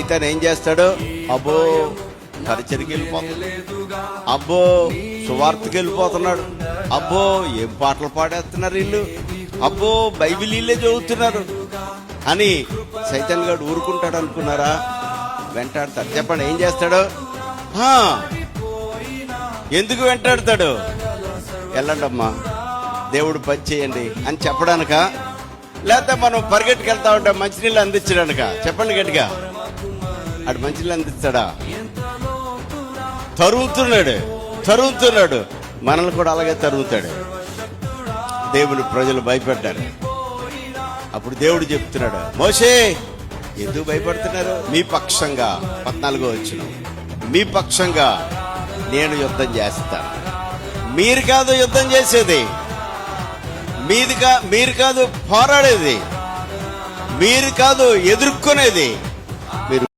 సైతాన్ ఏం చేస్తాడు? అబ్బో పరిచయకి వెళ్ళిపోతున్నాడు, అబ్బో సువార్తకి వెళ్ళిపోతున్నాడు, అబ్బో ఏం పాటలు పాడేస్తున్నారు వీళ్ళు, అబ్బో బైబిల్ వీళ్ళే చదువుతున్నారు అని సైతాన్ గారు ఊరుకుంటాడు అనుకున్నారా? వెంటాడతాడు. చెప్పండి ఏం చేస్తాడు? ఎందుకు వెంటాడతాడు? వెళ్ళండమ్మా దేవుడు పని చేయండి అని చెప్పడానిక, లేకపోతే మనం పరిగెట్టుకెళ్తా ఉంటే మంచినీళ్ళు అందించడానిక? చెప్పండి గట్టిగా. అటు మంచినీళ్ళు అందిస్తాడా? తరుగుతున్నాడు. మనల్ని కూడా అలాగే తరుగుతాడు. దేవుని ప్రజలు భయపడ్డారు. అప్పుడు దేవుడు చెప్తున్నాడు, మోషే ఎందుకు భయపడుతున్నారు? మీ పక్షంగా 14వ వచనం, మీ పక్షంగా నేను యుద్ధం చేస్తాను. మీరు కాదు యుద్ధం చేసేది, మీరు కాదు పోరాడేది, మీరు కాదు ఎదుర్కొనేది, మీరు